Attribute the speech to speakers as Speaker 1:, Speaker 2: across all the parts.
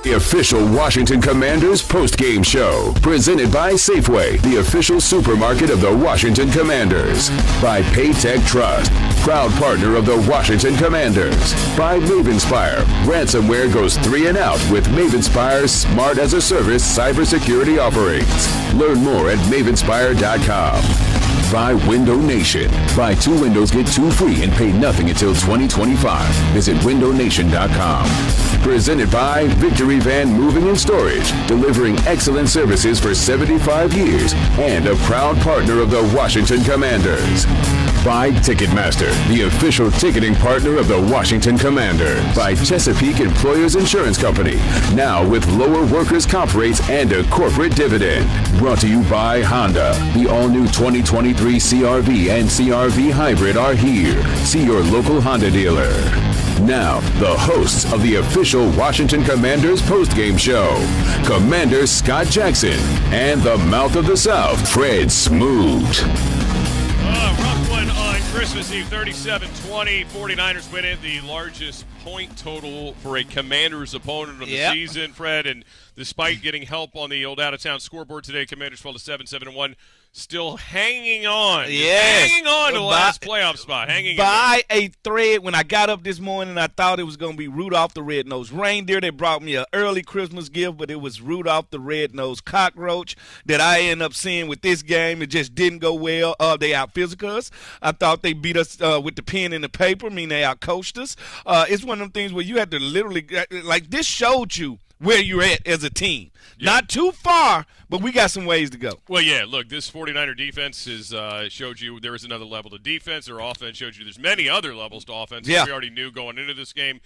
Speaker 1: The official Washington Commanders postgame show, presented by Safeway, the official supermarket of the Washington Commanders. By Paytech Trust, proud partner of the Washington Commanders. By Mavenspire, ransomware goes 3 and out with Mavenspire's smart as a service cybersecurity offerings. Learn more at mavenspire.com. By Window Nation. Buy 2 windows, get 2 free, and pay nothing until 2025. Visit windownation.com. Presented by Victory Van Moving and Storage, delivering excellent services for 75 years, and a proud partner of the Washington Commanders. By Ticketmaster, the official ticketing partner of the Washington Commanders. By Chesapeake Employers Insurance Company, now with lower workers' comp rates and a corporate dividend. Brought to you by Honda. The all-new 2023 CR-V and CR-V Hybrid are here. See your local Honda dealer. Now, the hosts of the official Washington Commanders postgame show, Commander Scott Jackson and the mouth of the South, Fred Smoot.
Speaker 2: Rough one on Christmas Eve, 37-20. 49ers win it, the largest point total for a Commanders opponent of the season, Fred. And despite getting help on the old out-of-town scoreboard today, Commanders fall to 7-1. Still hanging on.
Speaker 3: Yes.
Speaker 2: Hanging on to the last playoff spot. Hanging
Speaker 3: by a thread. When I got up this morning, I thought it was going to be Rudolph the Red-Nosed Reindeer. They brought me an early Christmas gift, but it was Rudolph the Red-Nosed Cockroach that I ended up seeing with this game. It just didn't go well. They out-physical us. I thought they beat us with the pen and the paper. I mean, they out-coached us. It's one of them things where you have to literally, like this showed you where you're at as a team. Yep. Not too far, but we got some ways to go.
Speaker 2: Well, yeah, look, this 49er defense has showed you there is another level to defense. Their offense showed you there's many other levels to offense.
Speaker 3: Yeah.
Speaker 2: We already knew going into this game.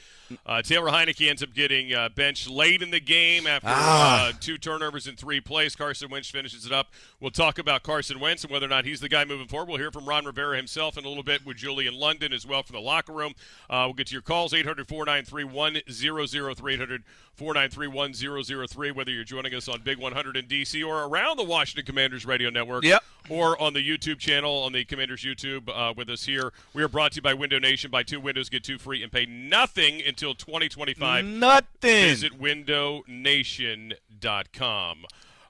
Speaker 2: Taylor Heineke ends up getting benched late in the game after 2 turnovers in 3 plays. Carson Wentz finishes it up. We'll talk about Carson Wentz and whether or not he's the guy moving forward. We'll hear from Ron Rivera himself in a little bit with Julian London as well for the locker room. We'll get to your calls, 800-493-1003, 800-493-1003, whether you're joining us on Big 100 in D.C. or around the Washington Commanders radio network, or on the YouTube channel, on the Commanders YouTube with us here. We are brought to you by Window Nation. Buy 2 windows, get 2 free, and pay nothing until 2025.
Speaker 3: Nothing.
Speaker 2: Visit windownation.com.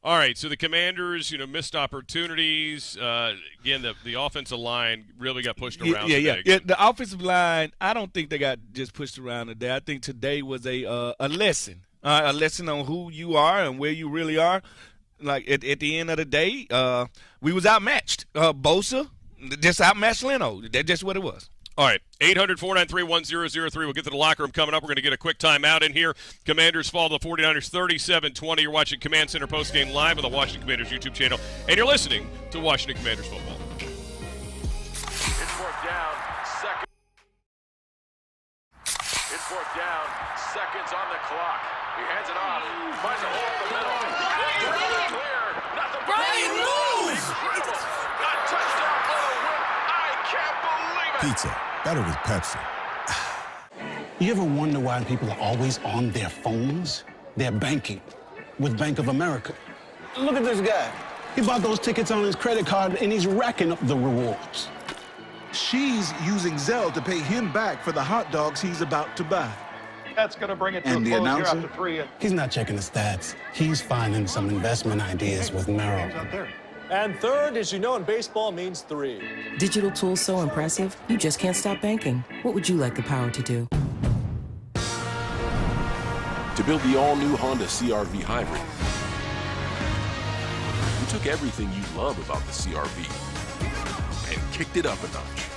Speaker 2: All right, so the Commanders, missed opportunities. Again, the offensive line really got pushed around today.
Speaker 3: Yeah, the offensive line, I don't think they got just pushed around today. I think today was a lesson. A lesson on who you are and where you really are. Like, at the end of the day, we was outmatched. Bosa just outmatched Leno. That's just what it was.
Speaker 2: All right, 800-493-1003. We'll get to the locker room coming up. We're going to get a quick timeout in here. Commanders fall to the 49ers 37-20. You're watching Command Center postgame live on the Washington Commanders YouTube channel, and you're listening to Washington Commanders football.
Speaker 4: It's 4th down, second. It's 4th down, seconds on the clock. He hands it off, finds a hole in the middle. Clear, nothing.
Speaker 5: Brian, move!
Speaker 4: A touchdown ball win. I can't believe it.
Speaker 6: Pizza, better with Pepsi.
Speaker 7: You ever wonder why people are always on their phones? They're banking with Bank of America. Look at this guy. He bought those tickets on his credit card, and he's racking up the rewards.
Speaker 8: She's using Zelle to pay him back for the hot dogs he's about to buy.
Speaker 9: That's going to bring it to
Speaker 8: And
Speaker 9: a
Speaker 8: the
Speaker 9: close here
Speaker 8: announcer?
Speaker 9: after 3.
Speaker 7: He's not checking the stats. He's finding some investment ideas with Merrill.
Speaker 9: Out there.
Speaker 10: And third, as you know, in baseball means 3.
Speaker 11: Digital tools so impressive, you just can't stop banking. What would you like the power to do?
Speaker 12: To build the all-new Honda CR-V Hybrid, we took everything you love about the CR-V and kicked it up a notch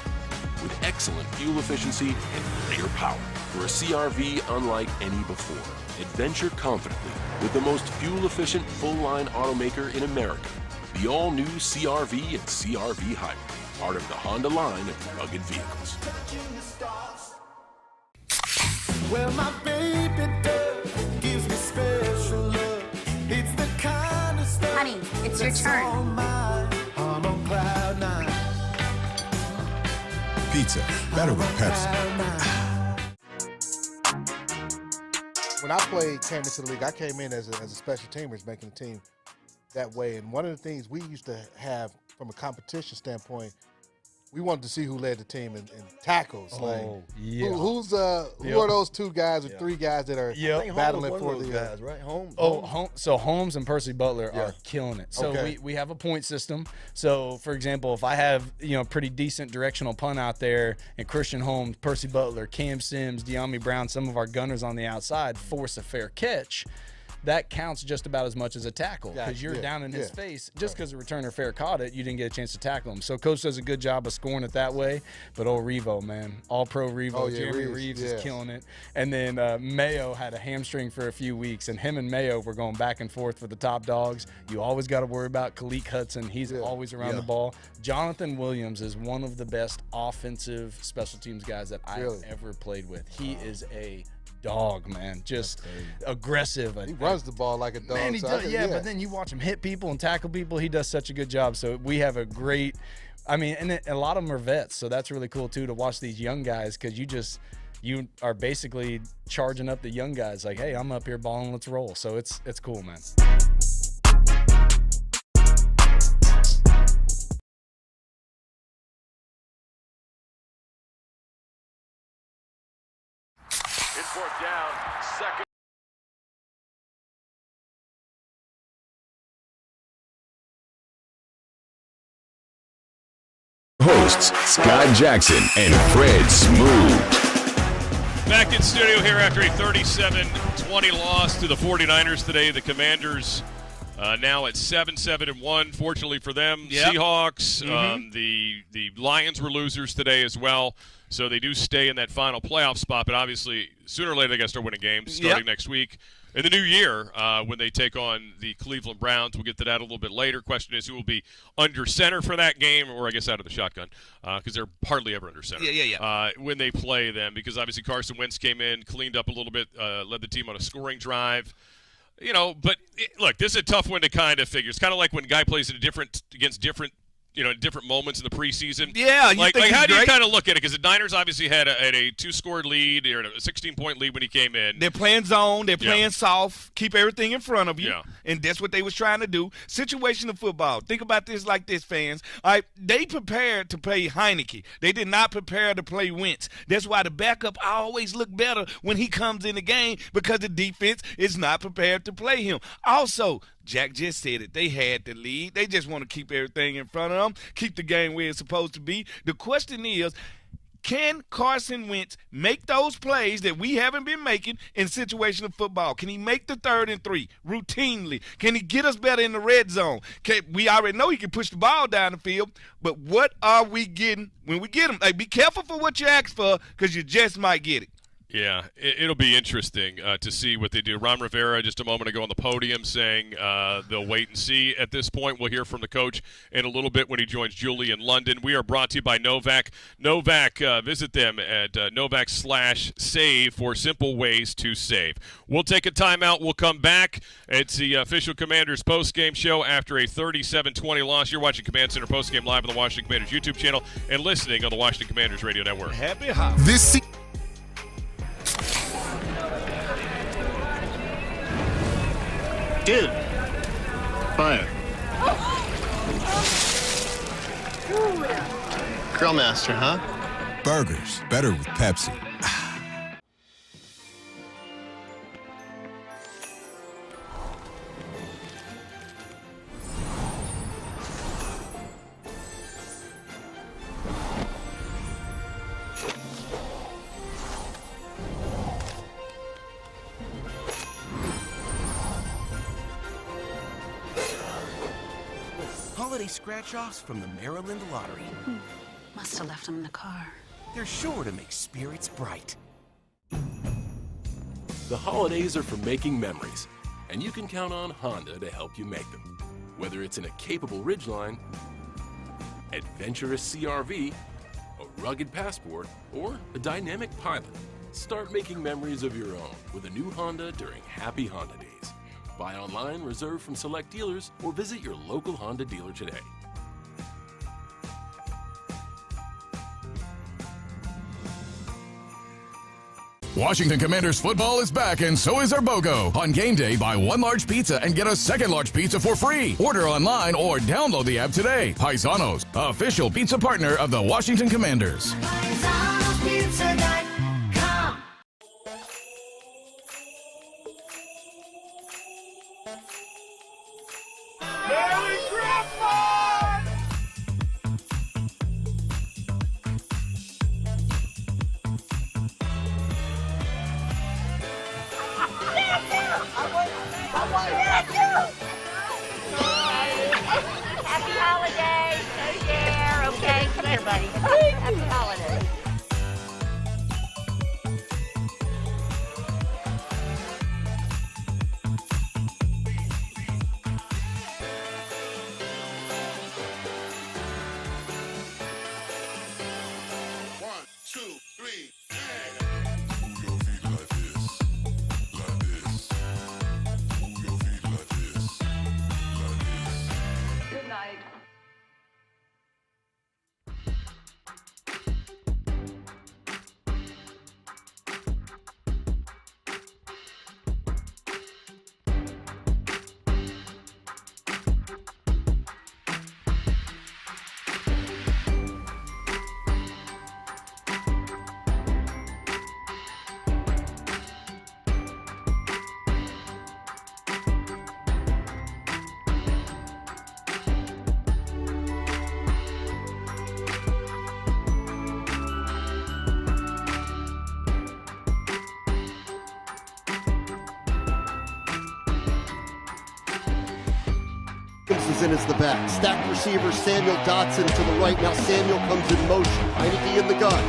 Speaker 12: with excellent fuel efficiency and greater power. For a CR-V unlike any before, adventure confidently with the most fuel-efficient full-line automaker in America. The all-new CR-V and CR-V Hybrid, part of the Honda line of rugged vehicles.
Speaker 5: Well, my baby does gives me special love. It's the kind of stuff.
Speaker 13: Honey, it's your turn.
Speaker 5: I'm on cloud 9.
Speaker 6: Pizza, better with Pepsi.
Speaker 14: When I came into the league, I came in as a special teamer, making the team that way. And one of the things we used to have from a competition standpoint, we wanted to see who led the team in tackles.
Speaker 9: Oh,
Speaker 14: like,
Speaker 9: yeah.
Speaker 14: Who are those two guys or three guys that are battling for the
Speaker 9: guys, right? Holmes.
Speaker 13: So Holmes and Percy Butler are killing it. So we have a point system. So for example, if I have pretty decent directional punt out there, and Christian Holmes, Percy Butler, Cam Sims, De'Ami Brown, some of our gunners on the outside force a fair catch, that counts just about as much as a tackle because you're down in his face. Just because the returner fair caught it, you didn't get a chance to tackle him. So Coach does a good job of scoring it that way. But Revo, man, all-pro Revo, Jeremy Reeves is killing it. And then Mayo had a hamstring for a few weeks, and him and Mayo were going back and forth for the top dogs. You always got to worry about Khalid Hudson. He's always around the ball. Jonathan Williams is one of the best offensive special teams guys that I've ever played with. He is a dog, man, just aggressive.
Speaker 14: He runs the ball like a dog.
Speaker 13: Man, he does, but then you watch him hit people and tackle people. He does such a good job. So we have a great, and a lot of them are vets, so that's really cool too to watch these young guys because you are basically charging up the young guys like, hey, I'm up here balling, let's roll. So it's cool, man.
Speaker 4: Fourth down, second.
Speaker 1: Hosts Scott Jackson and Fred Smooth.
Speaker 2: Back in studio here after a 37-20 loss to the 49ers today. The Commanders now at 7-1. Fortunately for them, Seahawks. The Lions were losers today as well. So they do stay in that final playoff spot, but obviously sooner or later they got to start winning games starting next week. In the new year, when they take on the Cleveland Browns, we'll get to that a little bit later. Question is who will be under center for that game, or I guess out of the shotgun, because they're hardly ever under center. When they play them, because obviously Carson Wentz came in, cleaned up a little bit, led the team on a scoring drive. But look, this is a tough one to kind of figure. It's kind of like when a guy plays against different different moments in the preseason.
Speaker 3: Yeah,
Speaker 2: like how do you kind of look at it? Because the Niners obviously had a 2-score lead or a 16-point lead when he came in.
Speaker 3: They're playing zone. They're playing soft. Keep everything in front of you. Yeah. And that's what they was trying to do. Situational football. Think about this like this, fans. All right, they prepared to play Heineke. They did not prepare to play Wentz. That's why the backup always look better when he comes in the game because the defense is not prepared to play him. Also, Jack just said it. They had the lead. They just want to keep everything in front of them, keep the game where it's supposed to be. The question is, can Carson Wentz make those plays that we haven't been making in situational football? Can he make the 3rd and 3 routinely? Can he get us better in the red zone? We already know he can push the ball down the field, but what are we getting when we get him? Like, be careful for what you ask for because you just might get it.
Speaker 2: Yeah, it'll be interesting to see what they do. Ron Rivera just a moment ago on the podium saying they'll wait and see at this point. We'll hear from the coach in a little bit when he joins Julie in London. We are brought to you by Novak. Novak, visit them at Novak/save for simple ways to save. We'll take a timeout. We'll come back. It's the official Commanders postgame show after a 37-20 loss. You're watching Command Center postgame live on the Washington Commanders YouTube channel and listening on the Washington Commanders Radio Network.
Speaker 3: Happy hop.
Speaker 15: Dude. Fire. Grill master, huh?
Speaker 6: Burgers, better with Pepsi.
Speaker 16: Holiday scratch-offs from the Maryland Lottery.
Speaker 17: Must have left them in the car.
Speaker 16: They're sure to make spirits bright.
Speaker 12: The holidays are for making memories, and you can count on Honda to help you make them. Whether it's in a capable Ridgeline, adventurous CRV, a rugged Passport, or a dynamic Pilot, start making memories of your own with a new Honda during Happy Honda Days. Buy online, reserve from select dealers, or visit your local Honda dealer today.
Speaker 9: Washington Commanders football is back, and so is our BOGO. On game day, buy 1 large pizza and get a second large pizza for free. Order online or download the app today. Paisanos, official pizza partner of the Washington Commanders.
Speaker 5: PaisanosPizza.com. Merry Christmas!
Speaker 18: Happy holidays. Take care. Okay, come here, buddy. Happy holidays.
Speaker 5: Good night.
Speaker 19: Is in as the back. Stacked receiver Samuel Dotson to the right. Now Samuel comes in motion. Heineke in the gun.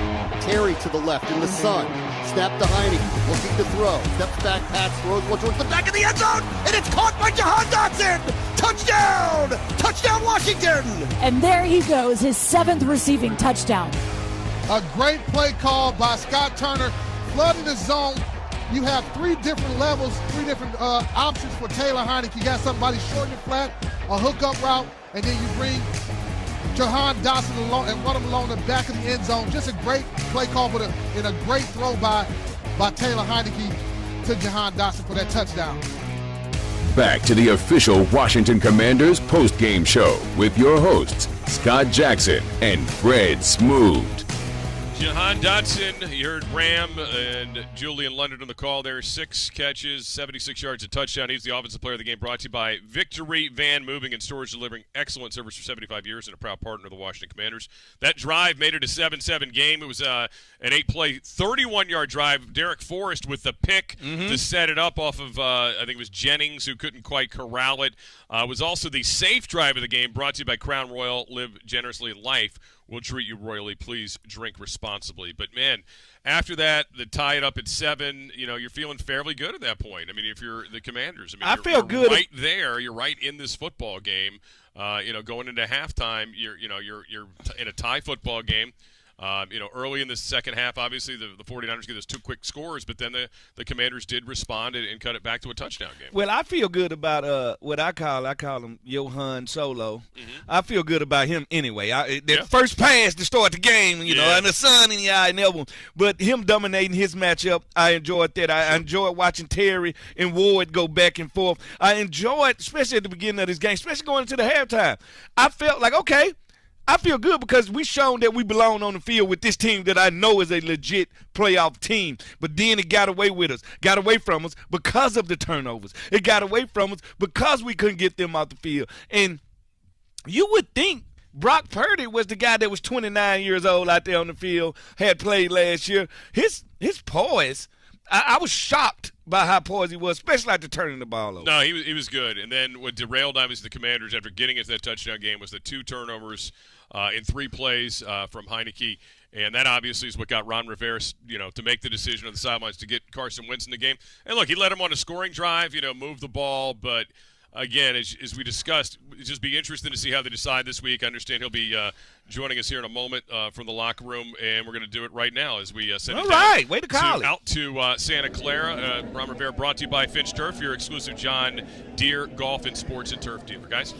Speaker 19: Terry to the left in the sun. Snap to Heineke. Looking to throw. Steps back, Pats, throws one towards the back of the end zone. And it's caught by Jahan Dotson. Touchdown! Touchdown Washington!
Speaker 20: And there he goes, his 7th receiving touchdown.
Speaker 14: A great play call by Scott Turner. Flooding the zone. You have 3 different levels, 3 different options for Taylor Heineke. You got somebody short and flat, a hookup route, and then you bring Jahan Dotson along and run him along the back of the end zone. Just a great play call, but a great throw by Taylor Heineke to Jahan Dotson for that touchdown.
Speaker 1: Back to the official Washington Commanders post-game show with your hosts, Scott Jackson and Fred Smoot.
Speaker 2: Jahan Dotson, you heard Ram and Julian London on the call there. 6 catches, 76 yards, a touchdown. He's the offensive player of the game, brought to you by Victory Van Moving and Storage, delivering excellent service for 75 years and a proud partner of the Washington Commanders. That drive made it a 7-7 game. It was an 8-play, 31-yard drive. Derek Forrest with the pick to set it up off of, I think it was Jennings, who couldn't quite corral it. It was also the safe drive of the game, brought to you by Crown Royal. Live generously, life will treat you royally. Please drink responsibly. But, man, after that, the tie it up at 7, you're feeling fairly good at that point. I mean, if you're the Commanders, you're
Speaker 3: feel good
Speaker 2: right there. You're right in this football game. Going into halftime, you're in a tie football game. Early in the second half, obviously, the 49ers get those 2 quick scores, but then the Commanders did respond and cut it back to a touchdown game.
Speaker 3: Well, I feel good about what I call him Johan Solo. I feel good about him anyway. First pass to start the game, and the sun in the eye and elbow. But him dominating his matchup, I enjoyed that. I enjoyed watching Terry and Ward go back and forth. I enjoyed, especially at the beginning of this game, especially going into the halftime. I felt like, okay, I feel good because we shown that we belong on the field with this team that I know is a legit playoff team. But then it got away from us because of the turnovers. It got away from us because we couldn't get them off the field. And you would think Brock Purdy was the guy that was 29 years old out there on the field, had played last year. His poise, I was shocked by how poised he was, especially after turning the ball over.
Speaker 2: No, he was good. And then what derailed obviously the Commanders after getting into that touchdown game was the 2 turnovers in 3 plays from Heineke. And that obviously is what got Ron Rivera, to make the decision on the sidelines to get Carson Wentz in the game. And look, he led him on a scoring drive, move the ball. But, again, as we discussed, it'd just be interesting to see how they decide this week. I understand he'll be joining us here in a moment from the locker room, and we're going to do it right now as we send it out to Santa Clara. Ron Rivera brought to you by Finch Turf, your exclusive John Deere Golf and Sports and Turf dealer. Guys?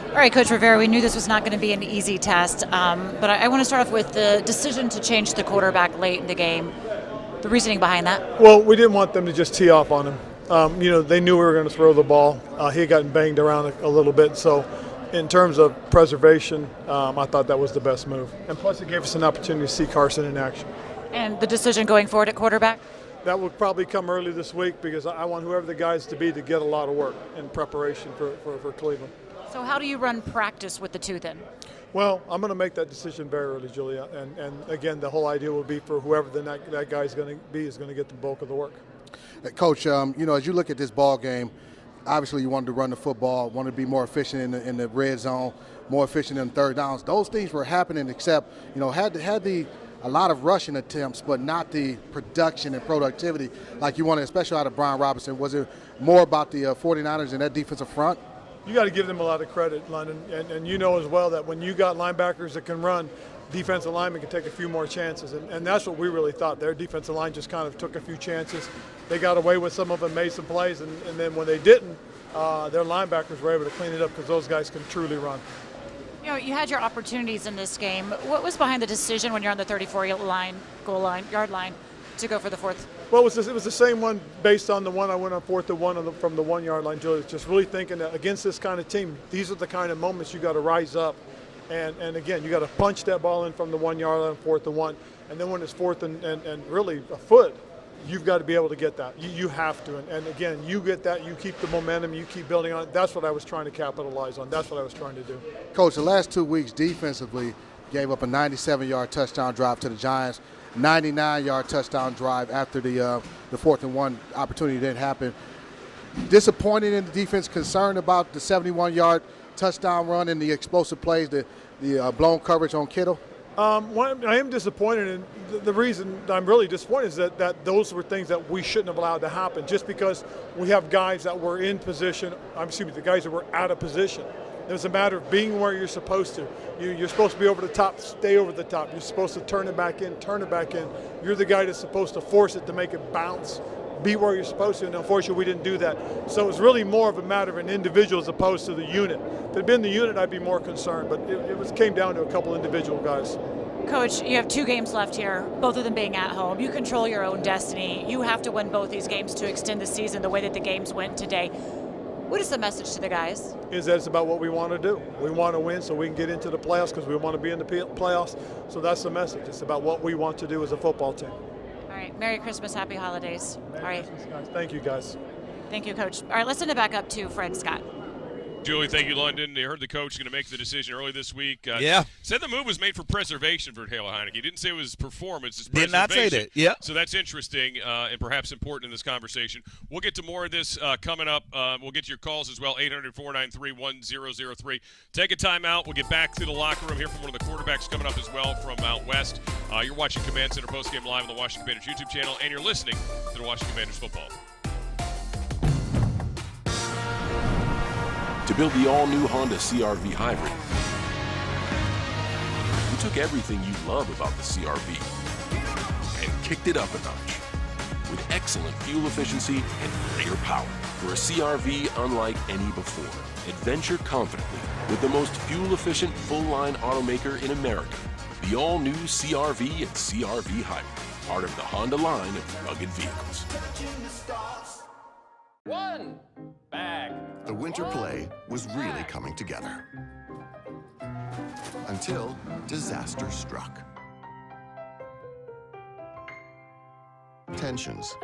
Speaker 21: All right, Coach Rivera, we knew this was not going to be an easy test, but I want to start off with the decision to change the quarterback late in the game. The reasoning behind that?
Speaker 22: Well, we didn't want them to just tee off on him. They knew we were going to throw the ball. He had gotten banged around a little bit, so in terms of preservation, I thought that was the best move. And plus, it gave us an opportunity to see Carson in action.
Speaker 21: And the decision going forward at quarterback?
Speaker 22: That will probably come early this week because I want whoever the guys to be to get a lot of work in preparation for Cleveland.
Speaker 21: So how do you run practice with the two then?
Speaker 22: Well, I'm going to make that decision very early, Julia. And again, the whole idea will be for whoever that guy is going to be is going to get the bulk of the work.
Speaker 23: Coach, as you look at this ball game, obviously you wanted to run the football, wanted to be more efficient in the red zone, more efficient in third downs. Those things were happening, except had a lot of rushing attempts, but not the production and productivity like you wanted, especially out of Brian Robinson. Was it more about the 49ers and that defensive front?
Speaker 22: You got to give them a lot of credit, London, and you know as well that when you got linebackers that can run, defensive linemen can take a few more chances, and that's what we really thought. Their defensive line just kind of took a few chances. They got away with some of them, made some plays, and then when they didn't, their linebackers were able to clean it up because those guys can truly run.
Speaker 21: You had your opportunities in this game. What was behind the decision when you're on the 34-yard line, to go for the fourth?
Speaker 22: Well, it was the same one based on the one I went on 4th and 1 from the 1-yard line, Julius. Just really thinking that against this kind of team, these are the kind of moments you got to rise up. And again, you got to punch that ball in from the 1-yard line, 4th and 1. And then when it's 4th and really a foot, you've got to be able to get that. You have to. And again, you get that, you keep the momentum, you keep building on it. That's what I was trying to capitalize on. That's what I was trying to do.
Speaker 23: Coach, the last 2 weeks defensively gave up a 97-yard touchdown drive to the Giants, 99-yard touchdown drive after the 4th and 1 opportunity didn't happen. Disappointed in the defense, concerned about the 71-yard touchdown run and the explosive plays, the blown coverage on Kittle?
Speaker 22: I am disappointed, and the reason I'm really disappointed is that those were things that we shouldn't have allowed to happen just because we have guys that were in position, the guys that were out of position. It was a matter of being where you're supposed to. You're supposed to be over the top, stay over the top. You're supposed to turn it back in. You're the guy that's supposed to force it to make it bounce, be where you're supposed to, and unfortunately we didn't do that. So it was really more of a matter of an individual as opposed to the unit. If it had been the unit, I'd be more concerned, but it came down to a couple individual guys.
Speaker 21: Coach, you have 2 games left here, both of them being at home. You control your own destiny. You have to win both these games to extend the season the way that the games went today. What is the message to the guys?
Speaker 22: Is that it's about what we want to do. We want to win so we can get into the playoffs because we want to be in the playoffs. So that's the message. It's about what we want to do as a football team.
Speaker 21: All right. Merry Christmas. Happy holidays.
Speaker 22: Merry Christmas, guys. Thank you, guys.
Speaker 21: Thank you, Coach. All right, let's send it back up to Fred Scott.
Speaker 2: Julie, thank you, London. You heard the coach is going to make the decision early this week.
Speaker 3: Yeah.
Speaker 2: Said the move was made for preservation for Taylor Heineke. He didn't say it was performance. It's
Speaker 3: did not say that. Yeah.
Speaker 2: So that's interesting and perhaps important in this conversation. We'll get to more of this coming up. We'll get to your calls as well, 800-493-1003. Take a timeout. We'll get back to the locker room, hear from one of the quarterbacks coming up as well from out west. You're watching Command Center Postgame Live on the Washington Commanders YouTube channel, and you're listening to the Washington Commanders football.
Speaker 12: To build the all-new Honda CR-V Hybrid, we took everything you love about the CR-V and kicked it up a notch with excellent fuel efficiency and greater power. For a CR-V unlike any before, adventure confidently with the most fuel-efficient full-line automaker in America. The all-new CR-V and CR-V Hybrid, part of the Honda line of rugged vehicles.
Speaker 10: One. Back.
Speaker 24: The winter play was really coming together. Until disaster struck. Tensions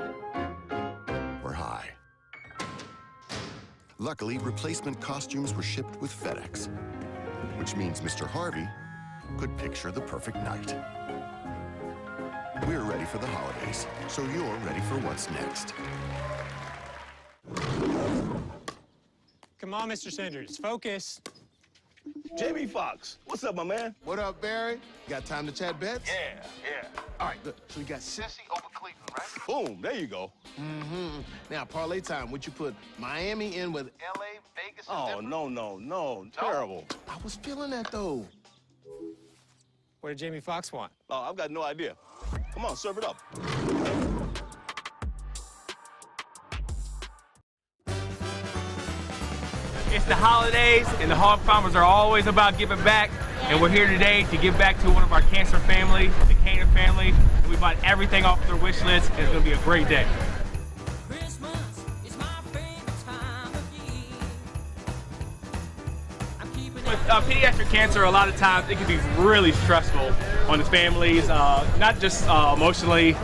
Speaker 24: were high. Luckily, replacement costumes were shipped with FedEx, which means Mr. Harvey could picture the perfect night. We're ready for the holidays, so you're ready for what's next.
Speaker 10: Come on, Mr. Sanders, focus.
Speaker 25: Jamie Foxx, what's up, my man?
Speaker 26: What up, Barry? Got time to chat bets?
Speaker 25: Yeah.
Speaker 26: All right, good. So we got Cincy over Cleveland, right?
Speaker 25: Boom, there you go.
Speaker 26: Mm-hmm. Now, parlay time. Would you put Miami in with L.A., Vegas, and
Speaker 25: Oh,
Speaker 26: Denver?
Speaker 25: no. Terrible.
Speaker 26: I was feeling that, though.
Speaker 10: What did Jamie Foxx want?
Speaker 25: Oh, I've got no idea. Come on, serve it up.
Speaker 4: It's the holidays, and the hog farmers are always about giving back. And we're here today to give back to one of our cancer family, the Canaan family. And we bought everything off their wish list, and it's going to be a great day. With pediatric cancer, a lot of times it can be really stressful on the families, not just emotionally,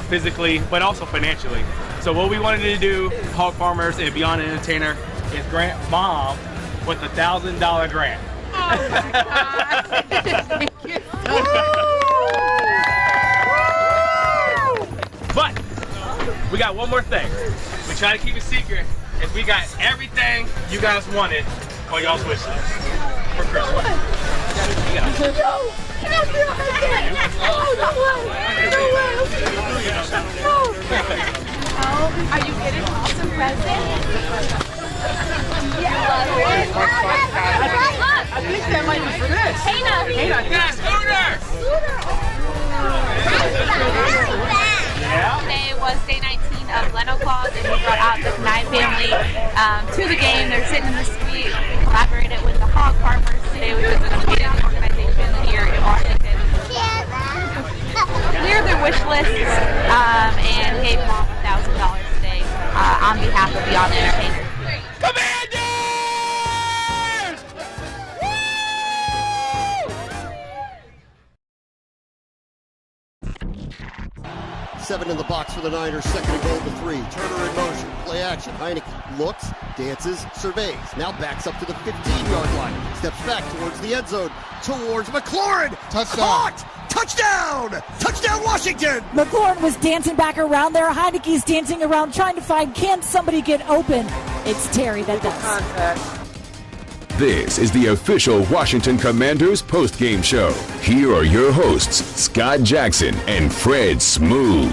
Speaker 4: physically, but also financially. So what we wanted to do, Hog Farmers and Beyond Entertainer, is grant Mom with a $1,000 grant.
Speaker 18: Oh my God. Thank you so much.
Speaker 4: But we got one more thing. We try to keep it secret. Is we got everything you guys wanted on y'all's wish list for Christmas.
Speaker 18: Oh, are you getting awesome presents?
Speaker 4: I think that might be for this.
Speaker 7: Today was day 19 of Leno Claus, and we brought out the Knight family to the game. They're sitting in the suite. We collaborated with the Hog Farmers today, which is an amazing organization here in Washington. Cleared their wish lists and gave Mom $1,000 today on behalf of Beyond Entertainment.
Speaker 19: Seven in the box for the Niners, second and goal to 3. Turner in motion, play action. Heineke looks, dances, surveys. Now backs up to the 15-yard line. Steps back towards the end zone, towards McLaurin.
Speaker 14: Touchdown.
Speaker 19: Caught! Touchdown! Touchdown Washington!
Speaker 20: McLaurin was dancing back around there. Heineke's dancing around trying to find, can somebody get open? It's Terry that does.
Speaker 1: This is the official Washington Commanders postgame show. Here are your hosts, Scott Jackson and Fred Smoot.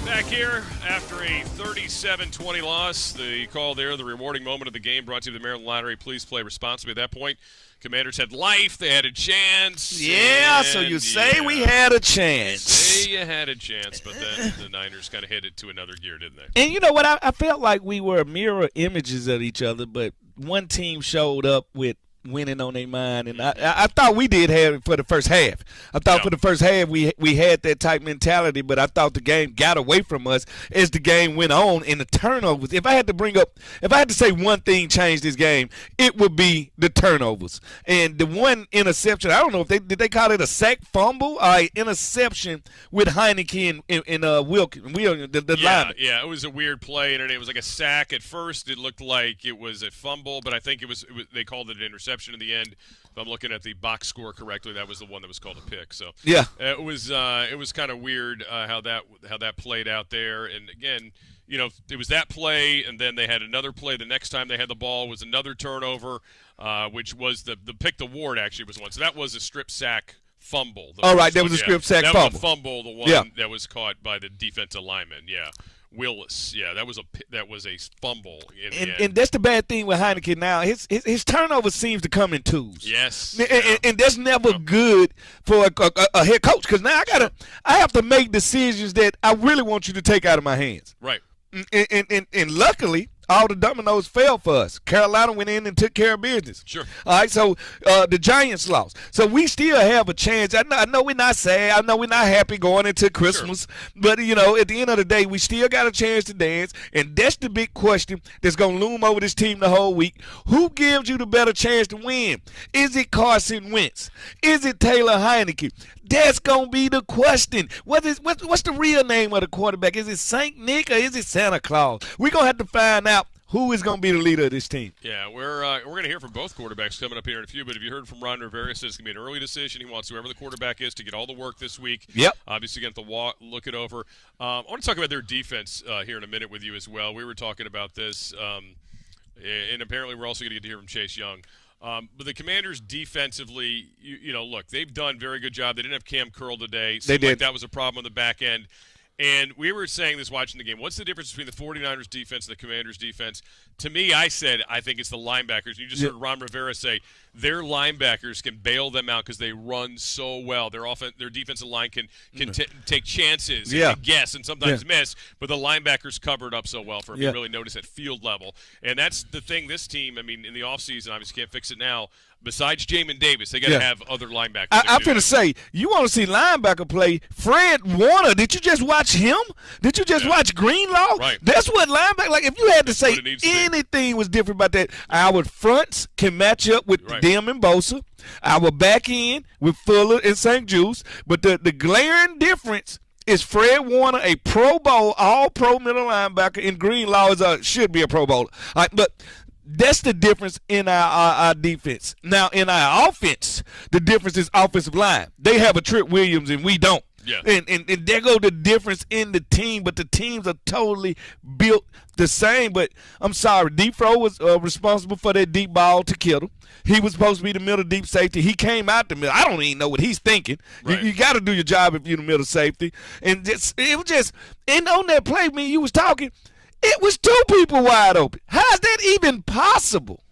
Speaker 2: Back here after a 37-20 loss. The call there, the rewarding moment of the game, brought to you by the Maryland Lottery. Please play responsibly. At that point, Commanders had life. They had a chance.
Speaker 3: Yeah, so you say we had a chance.
Speaker 2: Say you had a chance, but then the Niners kind of hit it to another gear, didn't they?
Speaker 3: And you know what? I felt like we were mirror images of each other, but one team showed up with winning on their mind, and I thought we did have it for the first half. I thought for the first half we had that type mentality, but I thought the game got away from us as the game went on, and the turnovers. If I had to say one thing changed this game, it would be the turnovers. And the one interception, I don't know if did they call it a sack fumble or interception with Heineke and Wilkins, the lineman.
Speaker 2: Yeah, it was a weird play, and it was like a sack. At first, it looked like it was a fumble, but I think it was they called it an interception in the end. If I'm looking at the box score correctly, that was the one that was called a pick. So
Speaker 3: yeah,
Speaker 2: it was kind of weird how that played out there. And again, you know, it was that play, and then they had another play. The next time they had the ball was another turnover, which was the pick. The Ward actually was one. So that was a strip sack fumble.
Speaker 3: All right, that was a strip sack fumble.
Speaker 2: That was a fumble. The one that was caught by the defensive lineman. Yeah. Willis, yeah, that was a fumble.
Speaker 3: And that's the bad thing with Heineke now. His turnover seems to come in twos.
Speaker 2: Yes,
Speaker 3: and that's never good for a head coach, because now I have to make decisions that I really want you to take out of my hands.
Speaker 2: Right.
Speaker 3: And luckily, all the dominoes fell for us. Carolina went in and took care of business.
Speaker 2: Sure.
Speaker 3: All right, so the Giants lost. So we still have a chance. I know we're not sad. I know we're not happy going into Christmas. Sure. But, you know, at the end of the day, we still got a chance to dance. And that's the big question that's going to loom over this team the whole week. Who gives you the better chance to win? Is it Carson Wentz? Is it Taylor Heineke? That's going to be the question. What's the real name of the quarterback? Is it St. Nick or is it Santa Claus? We're going to have to find out who is going to be the leader of this team.
Speaker 2: Yeah, we're going to hear from both quarterbacks coming up here in a few. But if you heard from Ron Rivera, says it's going to be an early decision. He wants whoever the quarterback is to get all the work this week.
Speaker 3: Yep.
Speaker 2: Obviously, going to look it over. I want to talk about their defense here in a minute with you as well. We were talking about this, and apparently we're also going to get to hear from Chase Young. But the Commanders defensively, you know, look, they've done a very good job. They didn't have Cam Curl today.
Speaker 3: They did.
Speaker 2: Like that was a problem on the back end. And we were saying this watching the game. What's the difference between the 49ers defense and the Commanders defense? To me, I said I think it's the linebackers. You just heard Ron Rivera say their linebackers can bail them out because they run so well. Their defensive line can take chances and guess and sometimes miss, but the linebackers covered up so well for him. You really notice at field level. And that's the thing this team, I mean, in the offseason, obviously can't fix it now. Besides Jamin Davis, they got to have other linebackers.
Speaker 3: I'm finna say, you want to see linebacker play. Fred Warner, did you just watch him? Did you just watch Greenlaw?
Speaker 2: Right.
Speaker 3: That's what linebacker, like if you had to say anything was different about that, our fronts can match up with them and Bosa. Our back end with Fuller and St. Juice. But the glaring difference is Fred Warner, a Pro Bowl, all-pro middle linebacker, and Greenlaw should be a Pro Bowler. But that's the difference in our defense. Now, in our offense, the difference is offensive line. They have a Trip Williams, and we don't.
Speaker 2: Yeah.
Speaker 3: And there go the difference in the team, but the teams are totally built the same. But I'm sorry, Defro was responsible for that deep ball to Kittle. He was supposed to be the middle deep safety. He came out the middle. I don't even know what he's thinking. Right. You got to do your job if you're the middle safety. And and on that play, you was talking, it was two people wide open. How's that even possible?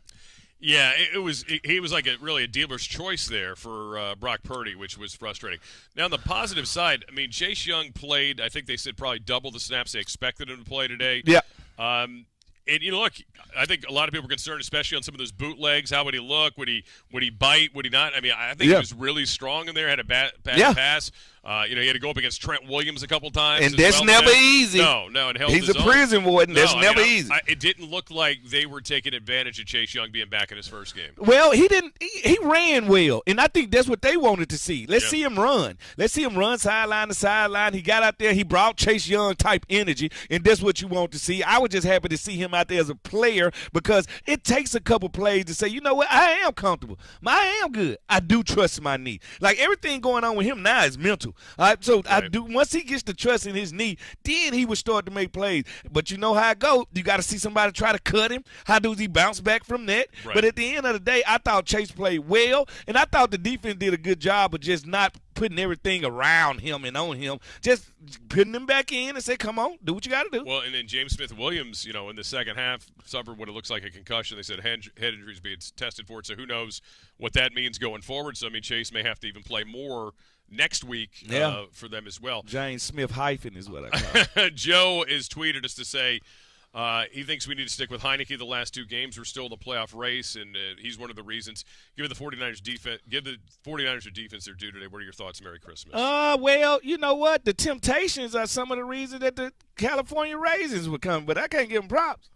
Speaker 2: Yeah, he was like a dealer's choice there for Brock Purdy, which was frustrating. Now, on the positive side, I mean, Chase Young played, I think they said probably double the snaps they expected him to play today.
Speaker 3: Yeah.
Speaker 2: And, look, I think a lot of people were concerned, especially on some of those bootlegs. How would he look? Would he bite? Would he not? I mean, I think he was really strong in there, had a bad pass. He had to go up against Trent Williams a couple times.
Speaker 3: And that's never easy.
Speaker 2: No, and held
Speaker 3: He's
Speaker 2: his
Speaker 3: a
Speaker 2: own.
Speaker 3: prison warden. That's never easy.
Speaker 2: It didn't look like they were taking advantage of Chase Young being back in his first game.
Speaker 3: Well, he didn't. He ran well, and I think that's what they wanted to see. Let's see him run. Let's see him run sideline to sideline. He got out there. He brought Chase Young type energy, and that's what you want to see. I was just happy to see him out there as a player because it takes a couple plays to say, you know what, I am comfortable. I am good. I do trust my knee. Like everything going on with him now is mental. So I do. Once he gets the trust in his knee, then he would start to make plays. But you know how it goes. You got to see somebody try to cut him. How does he bounce back from that? Right. But at the end of the day, I thought Chase played well, and I thought the defense did a good job of just not putting everything around him and on him, just putting him back in and say, come on, do what you got to do.
Speaker 2: Well, and then James Smith-Williams, in the second half, suffered what it looks like a concussion. They said head injuries being tested for it, so who knows what that means going forward. So, I mean, Chase may have to even play more next week for them as well.
Speaker 3: James Smith hyphen is what I call it.
Speaker 2: Joe is tweeted us to say he thinks we need to stick with Heineke the last two games. We're still in the playoff race, and he's one of the reasons. Give the 49ers a defense they're due today. What are your thoughts? Merry Christmas.
Speaker 3: Well, you know what? The Temptations are some of the reasons that the California Raisins would come, but I can't give them props.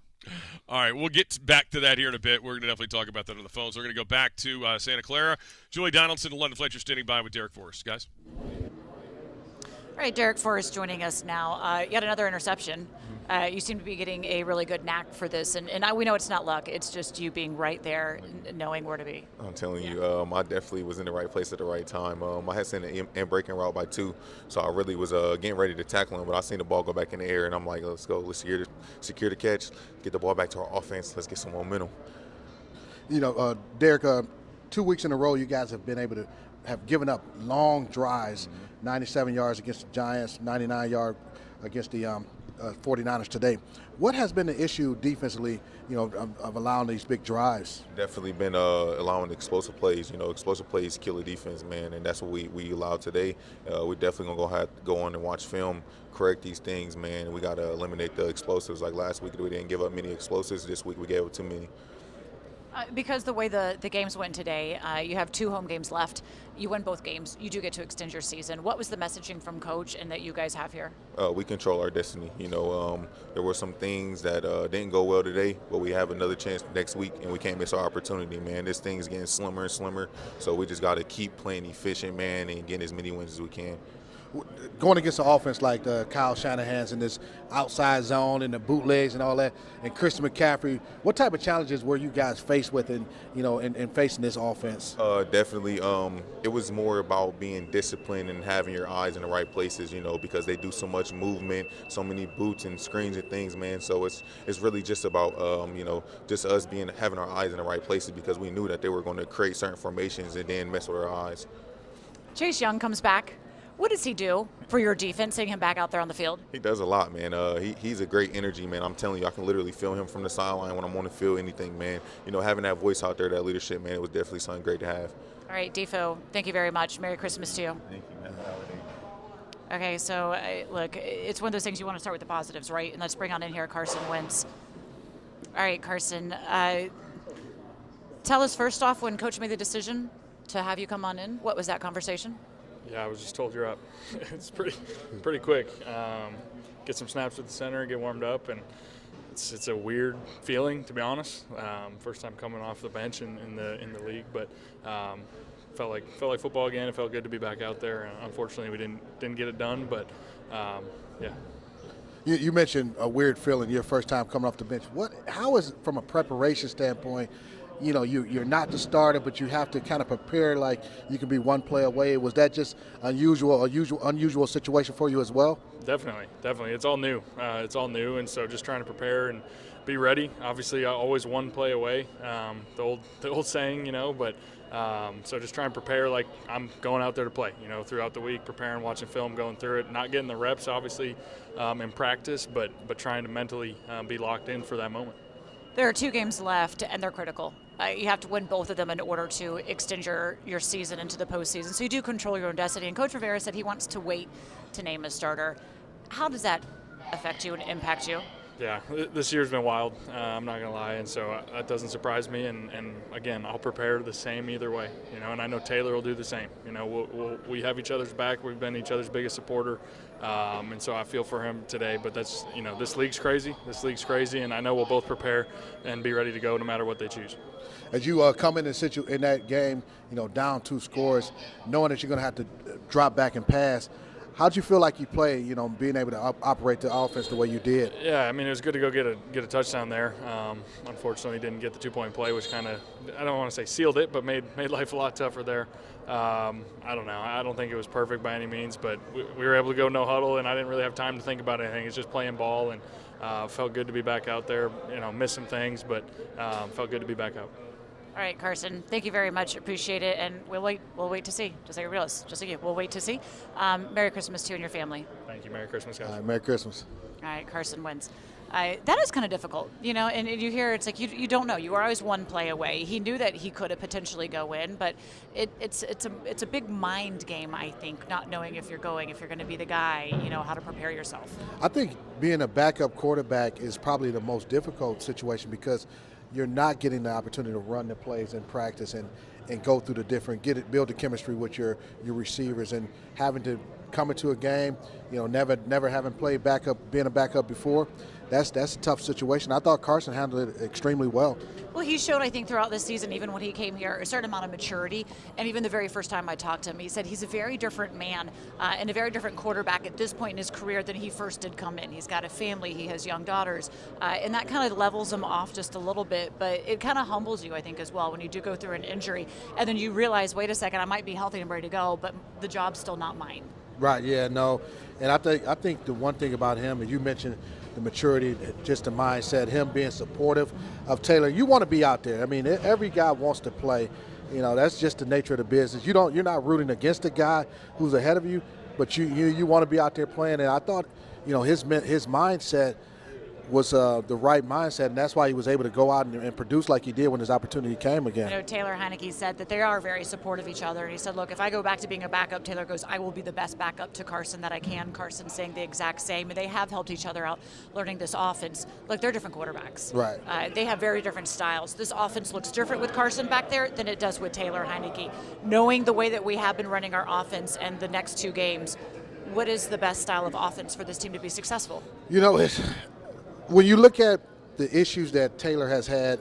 Speaker 2: All right, we'll get back to that here in a bit. We're going to definitely talk about that on the phones. We're going to go back to Santa Clara. Julie Donaldson and London Fletcher standing by with Derek Forrest. Guys?
Speaker 21: All right, Derek Forrest joining us now. Yet another interception. You seem to be getting a really good knack for this, and we know it's not luck. It's just you being right there and knowing where to be.
Speaker 6: I'm telling you, I definitely was in the right place at the right time. I had seen an in-breaking route by 2, so I really was getting ready to tackle him, but I seen the ball go back in the air, and I'm like, let's go. Let's secure the catch, get the ball back to our offense. Let's get some momentum.
Speaker 23: Derek, 2 weeks in a row, you guys have been able to have given up long drives, 97 yards against the Giants, 99 yards against the 49ers today. What has been the issue defensively, of allowing these big drives?
Speaker 6: Definitely been allowing explosive plays. Explosive plays kill the defense, man, and that's what we allowed today. We're definitely going to have to go on and watch film, correct these things, man. We got to eliminate the explosives. Like last week, we didn't give up many explosives. This week, we gave up too many.
Speaker 21: Because the way the games went today, you have 2 home games left. You win both games. You do get to extend your season. What was the messaging from Coach and that you guys have here?
Speaker 6: We control our destiny. There were some things that didn't go well today, but we have another chance next week, and we can't miss our opportunity, man. This thing's getting slimmer and slimmer, so we just got to keep playing efficient, man, and getting as many wins as we can.
Speaker 23: Going against an offense like Kyle Shanahan's in this outside zone and the bootlegs and all that, and Christian McCaffrey, what type of challenges were you guys faced with in facing this offense?
Speaker 6: Definitely, it was more about being disciplined and having your eyes in the right places, because they do so much movement, so many boots and screens and things, man. So it's really just about just us having our eyes in the right places because we knew that they were going to create certain formations and then mess with our eyes.
Speaker 21: Chase Young comes back. What does he do for your defense, seeing him back out there on the field?
Speaker 6: He does a lot, man. He's a great energy, man. I'm telling you, I can literally feel him from the sideline when I'm on the field, anything, man. You know, having that voice out there, that leadership, man, it was definitely something great to have.
Speaker 21: All right, Defo, thank you very much. Merry Christmas to you.
Speaker 6: Thank you, man.
Speaker 21: Okay, so look, it's one of those things you want to start with the positives, right? And let's bring on in here Carson Wentz. All right, Carson, tell us first off, when Coach made the decision to have you come on in, what was that conversation?
Speaker 8: Yeah, I was just told you're up. It's pretty quick. Get some snaps at the center, get warmed up, and it's a weird feeling, to be honest. First time coming off the bench in the league, but felt like football again. It felt good to be back out there. Unfortunately, we didn't get it done, but yeah.
Speaker 23: You mentioned a weird feeling your first time coming off the bench. How is, from a preparation standpoint, you know, you're not the starter, but you have to kind of prepare like you can be one play away. Was that just unusual situation for you as well?
Speaker 8: Definitely. It's all new. And so just trying to prepare and be ready. Obviously, always one play away. The old saying, you know. But so just try and prepare like I'm going out there to play. You know, throughout the week, preparing, watching film, going through it, not getting the reps, obviously, in practice, but trying to mentally be locked in for that moment.
Speaker 21: There are 2 games left, and they're critical. You have to win both of them in order to extend your season into the postseason. So you do control your own destiny. And Coach Rivera said he wants to wait to name a starter. How does that affect you and impact you?
Speaker 8: Yeah, this year's been wild. I'm not going to lie, and so that doesn't surprise me. And again, I'll prepare the same either way. You know, and I know Taylor will do the same. You know, we have each other's back. We've been each other's biggest supporter, and so I feel for him today. But that's, you know, this league's crazy. And I know we'll both prepare and be ready to go no matter what they choose.
Speaker 23: As you come in that game, you know, down 2 scores, knowing that you're going to have to drop back and pass. How'd you feel like you played, you know, being able to operate the offense the way you did?
Speaker 8: Yeah, I mean, it was good to go get a touchdown there. Unfortunately, didn't get the 2-point play, which kind of, I don't want to say sealed it, but made life a lot tougher there. I don't know. I don't think it was perfect by any means, but we were able to go no huddle, and I didn't really have time to think about anything. It's just playing ball, and felt good to be back out there. You know, missed some things, but felt good to be back out.
Speaker 21: All right, Carson, thank you very much. Appreciate it, and we'll wait to see. Just like a realist, just like you. We'll wait to see. Merry Christmas to you and your family.
Speaker 8: Thank you. Merry Christmas, guys.
Speaker 23: Merry Christmas.
Speaker 21: All right, Carson Wentz. That is kind of difficult, you know, and you hear it's like you don't know. You are always one play away. He knew that he could have potentially go in, but it's a big mind game, I think, not knowing if you're going to be the guy, you know, how to prepare yourself.
Speaker 23: I think being a backup quarterback is probably the most difficult situation because you're not getting the opportunity to run the plays in practice and go through the different, build the chemistry with your receivers, and having to come into a game, you know, never having played backup, being a backup before. That's a tough situation. I thought Carson handled it extremely well.
Speaker 21: Well, he showed, I think, throughout this season, even when he came here, a certain amount of maturity. And even the very first time I talked to him, he said he's a very different man and a very different quarterback at this point in his career than he first did come in. He's got a family. He has young daughters. And that kind of levels him off just a little bit. But it kind of humbles you, I think, as well, when you do go through an injury. And then you realize, wait a second, I might be healthy and ready to go, but the job's still not mine.
Speaker 23: Right, yeah, no. And I think the one thing about him, and you mentioned the maturity, just the mindset, him being supportive of Taylor. You want to be out there. I mean, every guy wants to play. You know, that's just the nature of the business. You're not rooting against a guy who's ahead of you, but you want to be out there playing. And I thought, you know, his mindset was the right mindset, and that's why he was able to go out and produce like he did when his opportunity came again.
Speaker 21: You know, Taylor Heineke said that they are very supportive of each other, and he said, look, if I go back to being a backup, Taylor goes, I will be the best backup to Carson that I can. Carson saying the exact same, and they have helped each other out learning this offense. Look, they're different quarterbacks.
Speaker 23: Right.
Speaker 21: They have very different styles. This offense looks different with Carson back there than it does with Taylor Heineke. Knowing the way that we have been running our offense and the next 2 games, what is the best style of offense for this team to be successful?
Speaker 23: You know, when you look at the issues that Taylor has had,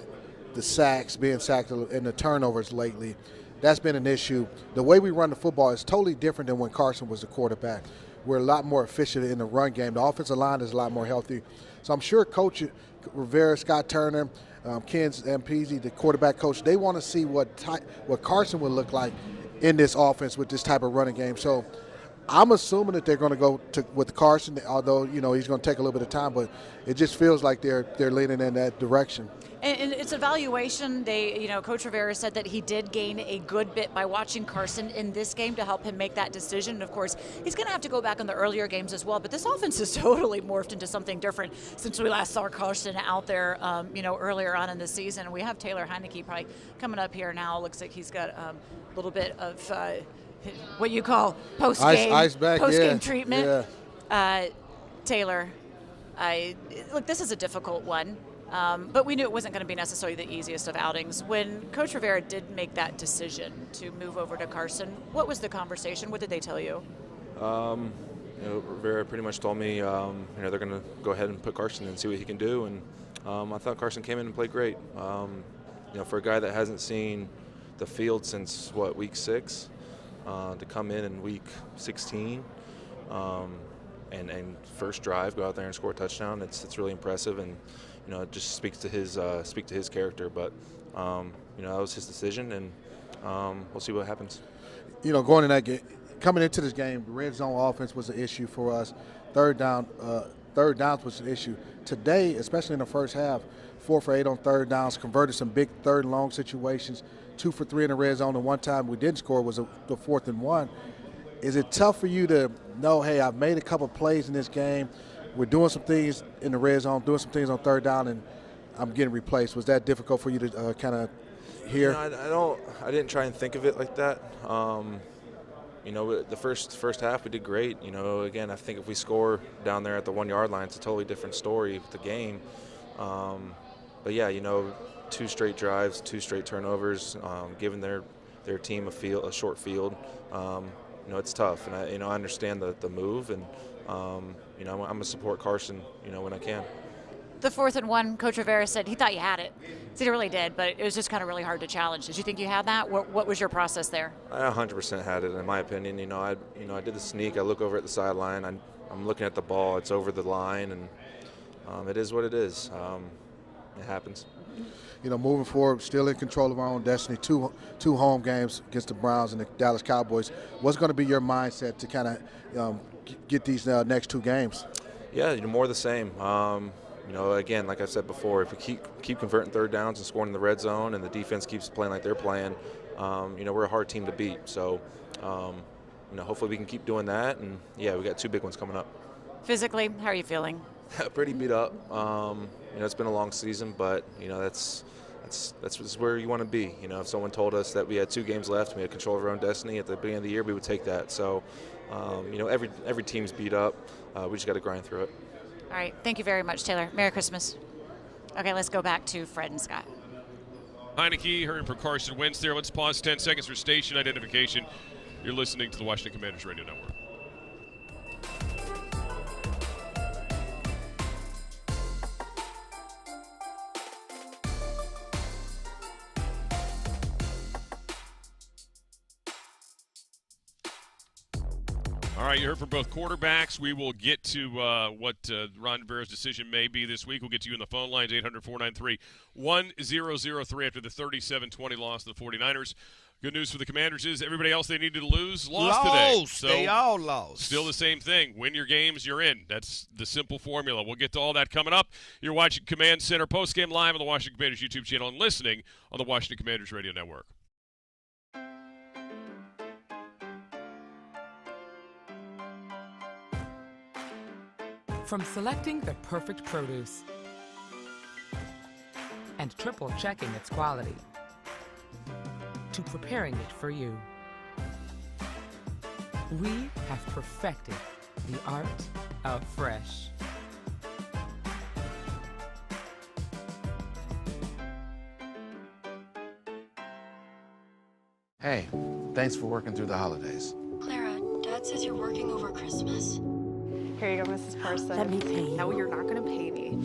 Speaker 23: the sacks, being sacked, and the turnovers lately, that's been an issue. The way we run the football is totally different than when Carson was the quarterback. We're a lot more efficient in the run game. The offensive line is a lot more healthy. So I'm sure Coach Rivera, Scott Turner, Ken Zampese, the quarterback coach, they want to see what Carson would look like in this offense with this type of running game. So I'm assuming that they're going to go with Carson, although, you know, he's going to take a little bit of time, but it just feels like they're leaning in that direction.
Speaker 21: And it's evaluation. Coach Rivera said that he did gain a good bit by watching Carson in this game to help him make that decision. And of course, he's going to have to go back in the earlier games as well. But this offense has totally morphed into something different since we last saw Carson out there, earlier on in the season. We have Taylor Heineke probably coming up here now. Looks like he's got a little bit of what you call post-game treatment.
Speaker 23: Yeah.
Speaker 21: Taylor, look, this is a difficult one. But we knew it wasn't going to be necessarily the easiest of outings. When Coach Rivera did make that decision to move over to Carson, what was the conversation? What did they tell you?
Speaker 9: Rivera pretty much told me, they're going to go ahead and put Carson in and see what he can do. And I thought Carson came in and played great. For a guy that hasn't seen the field since, week 6, to come in week 16, and first drive, go out there and score a touchdown, it's really impressive. And it just speaks to his character. But that was his decision, and we'll see what happens.
Speaker 23: Going in that game, coming into this game, the red zone offense was an issue for us. Third downs was an issue today, especially in the first half. 4 for 8 on third downs, converted some big third and long situations. 2 for 3 in the red zone, and one time we didn't score was the 4th and 1. Is it tough for you to know, hey, I've made a couple plays in this game, we're doing some things in the red zone, doing some things on third down, and I'm getting replaced? Was that difficult for you to kind of hear?
Speaker 9: I didn't try and think of it like that. The first half we did great. Again, I think if we score down there at the 1 yard line, it's a totally different story with the game. But yeah, 2 straight drives, 2 straight turnovers, giving their team a short field. It's tough, and I understand the move, and I'm gonna support Carson, when I can.
Speaker 21: The 4th and 1, Coach Rivera said he thought you had it. He really did, but it was just kind of really hard to challenge. Did you think you had that? What was your process there?
Speaker 9: I 100% had it, in my opinion. I did the sneak. I look over at the sideline. I'm looking at the ball. It's over the line, and it is what it is. It happens.
Speaker 23: Moving forward, still in control of our own destiny. Two home games against the Browns and the Dallas Cowboys. What's going to be your mindset to kind of get these next 2 games?
Speaker 9: Yeah, more of the same. Again, like I said before, if we keep converting third downs and scoring in the red zone, and the defense keeps playing like they're playing, we're a hard team to beat. So, hopefully we can keep doing that. And yeah, we got 2 big ones coming up.
Speaker 21: Physically, how are you feeling?
Speaker 9: Pretty beat up. It's been a long season, but that's where you want to be. If someone told us that we had 2 games left and we had control of our own destiny at the beginning of the year, we would take that. So, every team's beat up. We just got to grind through it.
Speaker 21: All right. Thank you very much, Taylor. Merry Christmas. Okay, let's go back to Fred and Scott.
Speaker 2: Heineke, hearing from Carson Wentz there. Let's pause 10 seconds for station identification. You're listening to the Washington Commanders Radio Network. All right, you heard from both quarterbacks. We will get to what Ron Rivera's decision may be this week. We'll get to you on the phone lines, 800-493-1003 after the 37-20 loss to the 49ers. Good news for the Commanders is everybody else they needed to lose lost today. So
Speaker 3: they all lost.
Speaker 2: Still the same thing. Win your games, you're in. That's the simple formula. We'll get to all that coming up. You're watching Command Center postgame live on the Washington Commanders YouTube channel and listening on the Washington Commanders Radio Network.
Speaker 11: From selecting the perfect produce and triple checking its quality to preparing it for you, we have perfected the art of fresh.
Speaker 13: Hey, thanks for working through the holidays.
Speaker 15: Clara, Dad says you're working over Christmas.
Speaker 16: Here you go, Mrs. Parson.
Speaker 21: Let me pay you.
Speaker 16: No, you're not going to pay me.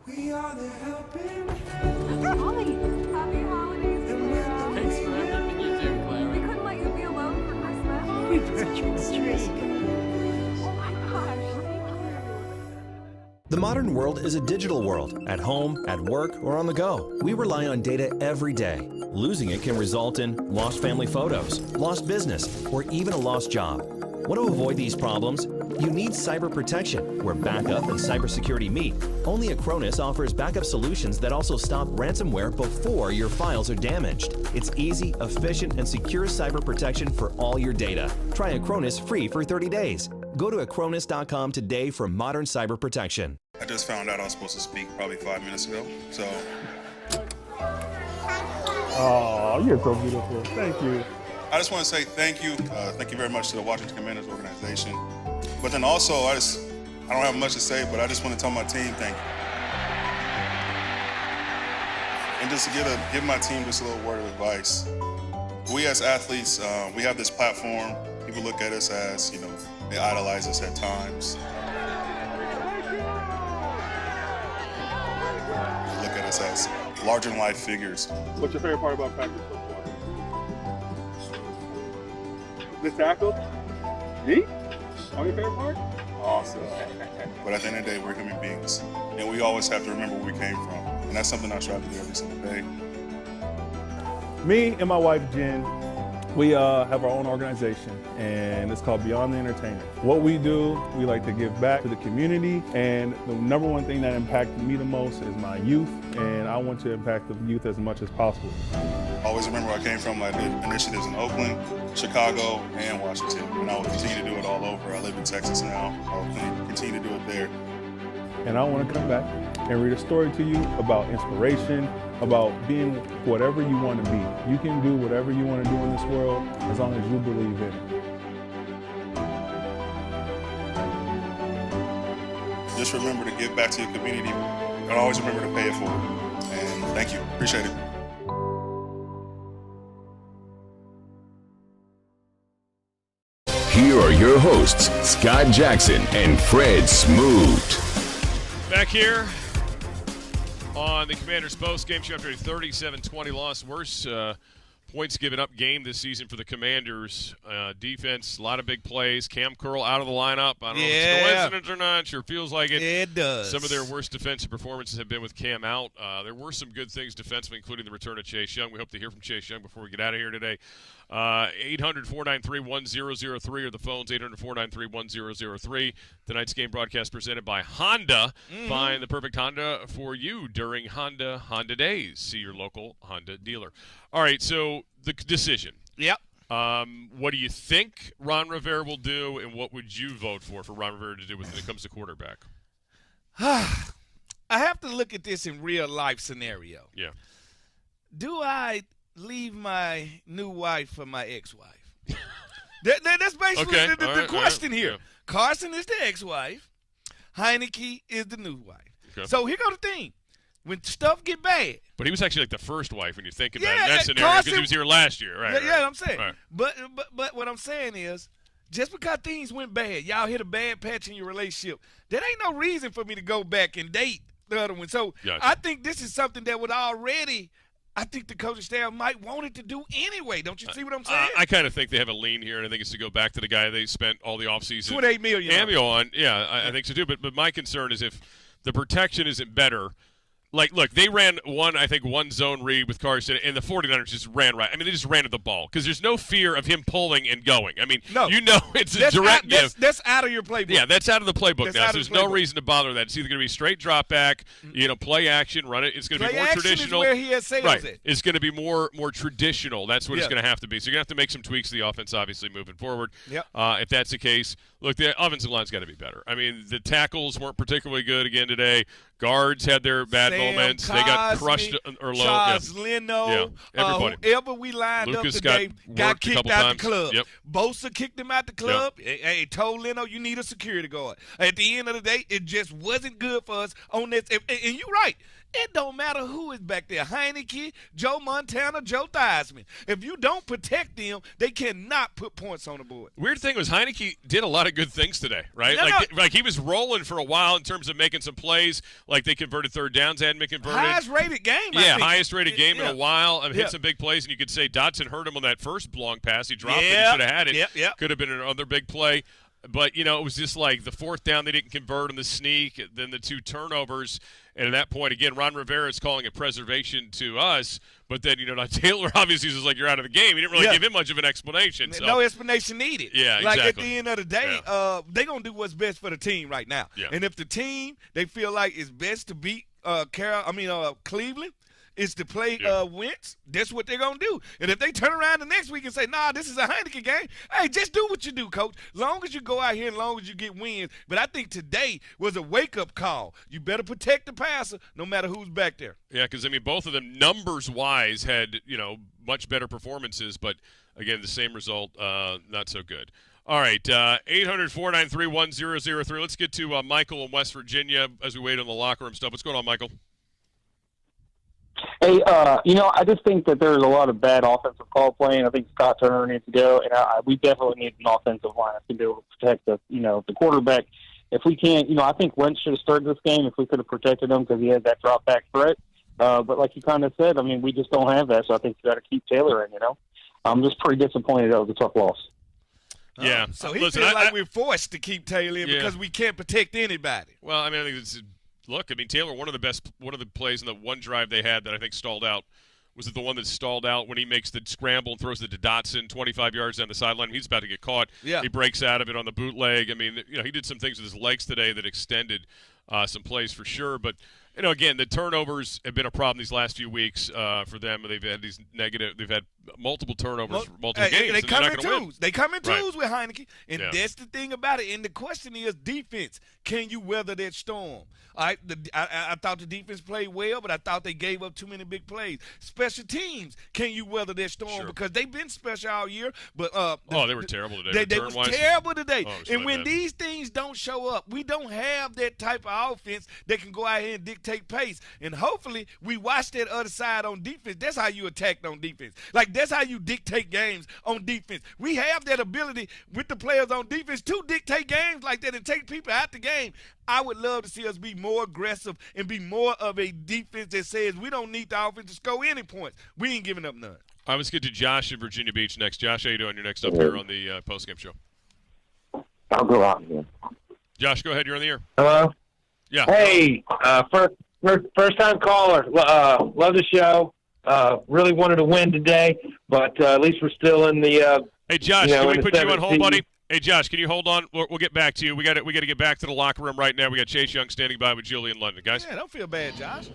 Speaker 5: We are the helping.
Speaker 16: Holly, happy holidays, Clara.
Speaker 17: Thanks for everything you do, Clara.
Speaker 16: We couldn't let you be alone for Christmas.
Speaker 18: We purchased a tree.
Speaker 16: Oh my gosh, thank you.
Speaker 10: The modern world is a digital world, at home, at work, or on the go. We rely on data every day. Losing it can result in lost family photos, lost business, or even a lost job. Want to avoid these problems? You need cyber protection, where backup and cybersecurity meet. Only Acronis offers backup solutions that also stop ransomware before your files are damaged. It's easy, efficient, and secure cyber protection for all your data. Try Acronis free for 30 days. Go to acronis.com today for modern cyber protection.
Speaker 12: I just found out I was supposed to speak probably 5 minutes ago, so.
Speaker 22: Oh, you're so beautiful. Thank you.
Speaker 12: I just want to say thank you. Thank you very much to the Washington Commanders organization. But then also, I don't have much to say, but I just want to tell my team thank you. And just to give my team just a little word of advice. We as athletes, we have this platform. People look at us as, they idolize us at times. They look at us as larger-than-life figures.
Speaker 22: What's your favorite part about practice so far? The tackle? Me? Oh, your favorite part?
Speaker 12: Awesome. But at the end of the day, we're human beings. And we always have to remember where we came from. And that's something I strive to do every single day.
Speaker 22: Me and my wife, Jen, we have our own organization, and it's called Beyond the Entertainment. What we do, we like to give back to the community, and the number one thing that impacted me the most is my youth, and I want to impact the youth as much as possible.
Speaker 12: Always remember where I came from. I did initiatives in Oakland, Chicago, and Washington, and I will continue to do it all over. I live in Texas now. I will continue to do it there.
Speaker 22: And I want to come back and read a story to you about inspiration, about being whatever you want to be. You can do whatever you want to do in this world as long as you believe in it.
Speaker 12: Just remember to give back to your community, and always remember to pay it forward. And thank you. Appreciate it.
Speaker 1: Here are your hosts, Scott Jackson and Fred Smoot.
Speaker 2: Back here on the Commanders Postgame show after a 37-20 loss. Worst points given up game this season for the Commanders. Defense, a lot of big plays. Cam Curl out of the lineup. I don't know if it's coincidence or not. Sure feels like it.
Speaker 3: It does.
Speaker 2: Some of their worst defensive performances have been with Cam out. There were some good things defensively, including the return of Chase Young. We hope to hear from Chase Young before we get out of here today. 800-493-1003 or the phones 800-493-1003. Tonight's game broadcast presented by Honda. Find the perfect Honda for you during Honda Days. See your local Honda dealer. All right, so the decision.
Speaker 3: Yep.
Speaker 2: What do you think Ron Rivera will do, and what would you vote for Ron Rivera to do when it comes to quarterback?
Speaker 3: I have to look at this in real life scenario.
Speaker 2: Yeah.
Speaker 3: Do I leave my new wife for my ex-wife? That's basically the question here.
Speaker 2: Yeah.
Speaker 3: Carson is the ex-wife. Heineke is the new wife.
Speaker 2: Okay.
Speaker 3: So here go the thing. When stuff get bad.
Speaker 2: But he was actually like the first wife when you think about it in
Speaker 3: Yeah,
Speaker 2: that scenario because he was here last year. Right.
Speaker 3: Yeah, I'm saying.
Speaker 2: Right.
Speaker 3: But what I'm saying is, just because things went bad, y'all hit a bad patch in your relationship, there ain't no reason for me to go back and date the other one. So
Speaker 2: Gotcha.
Speaker 3: I think this is something that would already – I think the coaching staff might want it to do anyway. Don't you see what I'm saying?
Speaker 2: I kind of think they have a lean here, and I think it's to go back to the guy they spent all the offseason
Speaker 3: $28 million
Speaker 2: cameo on. Yeah, I think so too. But my concern is if the protection isn't better. Like, look, they ran one zone read with Carson, and the 49ers just ran right. I mean, they just ran at the ball because there's no fear of him pulling and going. I mean, it's a direct give.
Speaker 3: That's out of your playbook.
Speaker 2: Yeah, that's out of the playbook now. So there's no
Speaker 3: playbook.
Speaker 2: reason to bother that. It's either going to be straight drop back, play action, run it. It's going to be more traditional.
Speaker 3: Is where he has sales
Speaker 2: right.
Speaker 3: at.
Speaker 2: It's going to be more traditional. That's what it's going to have to be. So you're going to have to make some tweaks to the offense, obviously, moving forward.
Speaker 3: Yep.
Speaker 2: If that's the case, look, the offensive line's got to be better. I mean, the tackles weren't particularly good again today. Guards had their bad moments. They got crushed or low.
Speaker 3: Charles Leno,
Speaker 2: everybody.
Speaker 3: Whoever we lined
Speaker 2: Lucas
Speaker 3: up today got kicked out the club.
Speaker 2: Yep.
Speaker 3: Bosa kicked him out the club. Hey, told Leno, you need a security guard. At the end of the day, it just wasn't good for us on this. And you're right. It don't matter who is back there. Heineke, Joe Montana, Joe Theismann. If you don't protect them, they cannot put points on the board.
Speaker 2: Weird thing was Heineke did a lot of good things today, right? Like he was rolling for a while in terms of making some plays. Like they converted third downs, hadn't been converted.
Speaker 3: Highest rated game, I think.
Speaker 2: Highest rated game in a while. Hit some big plays, and you could say Dotson hurt him on that first long pass. He dropped it. He should have had it.
Speaker 3: Yep.
Speaker 2: Could have been another big play. But, it was just like the fourth down they didn't convert on the sneak, then the 2 turnovers. And at that point, again, Ron Rivera is calling it preservation to us. But then, Taylor obviously was like, you're out of the game. He didn't really give him much of an explanation. So.
Speaker 3: No explanation needed.
Speaker 2: Yeah,
Speaker 3: like
Speaker 2: exactly.
Speaker 3: At the end of the day, they're going to do what's best for the team right now.
Speaker 2: Yeah.
Speaker 3: And if the team, they feel like it's best to beat Cleveland, is to play Wentz, that's what they're going to do. And if they turn around the next week and say, nah, this is a Heineke game, hey, just do what you do, coach. Long as you go out here and long as you get wins. But I think today was a wake-up call. You better protect the passer no matter who's back there.
Speaker 2: Yeah, because, both of them numbers-wise had, much better performances. But, again, the same result, not so good. All right, 800-493-1003. Let's get to Michael in West Virginia as we wait on the locker room stuff. What's going on, Michael?
Speaker 4: Hey, I just think that there's a lot of bad offensive call playing. I think Scott Turner needs to go, and we definitely need an offensive line to be able to protect the quarterback. If we can't, I think Wentz should have started this game if we could have protected him because he had that drop back threat. But like you kind of said, we just don't have that, so I think you got to keep Taylor in. I'm just pretty disappointed that was a tough loss.
Speaker 2: Yeah.
Speaker 3: So he feels like we're forced to keep Taylor in because we can't protect anybody.
Speaker 2: Well, I think it's. Look, Taylor, one of the plays in the one drive they had that I think stalled out. Was it the one that stalled out when he makes the scramble and throws it to Dotson 25 yards down the sideline? He's about to get caught.
Speaker 3: Yeah.
Speaker 2: He breaks out of it on the bootleg. He did some things with his legs today that extended some plays for sure. But, again, the turnovers have been a problem these last few weeks for them. They've had they've had multiple turnovers for multiple games.
Speaker 3: They come in
Speaker 2: twos.
Speaker 3: twos. They come in twos with Heineke. And
Speaker 2: Yeah.
Speaker 3: that's the thing about it. And the question is defense. Can you weather that storm? All right, I thought the defense played well, but I thought they gave up too many big plays. Special teams, can you weather that storm?
Speaker 2: Sure.
Speaker 3: Because they've been special all year. But
Speaker 2: they were terrible today.
Speaker 3: They were terrible today.
Speaker 2: Oh, it was
Speaker 3: and
Speaker 2: really
Speaker 3: when
Speaker 2: bad.
Speaker 3: these things don't show up, we don't have that type of offense that can go out here and dictate pace. And hopefully we watch that other side on defense. That's how you attack on defense. Like, that's how you dictate games on defense. We have that ability with the players on defense to dictate games like that and take people out the game. I would love to see us be more aggressive and be more of a defense that says we don't need the offense to score any points. We ain't giving up none.
Speaker 2: All right, let's get to Josh in Virginia Beach next. Josh, how you doing? You're next up here on the postgame show.
Speaker 7: I'll go out again.
Speaker 2: Josh, go ahead. You're on the air.
Speaker 7: Hello?
Speaker 2: Yeah.
Speaker 7: Hey, first time caller. Love the show. Really wanted to win today, but at least we're still in the
Speaker 2: Hey, Josh, can we put you on hold,
Speaker 7: 17.
Speaker 2: buddy? Hey, Josh, can you hold on? We'll get back to you. We got to get back to the locker room right now. We got Chase Young standing by with Julie in London, guys.
Speaker 3: Yeah, don't feel bad, Josh.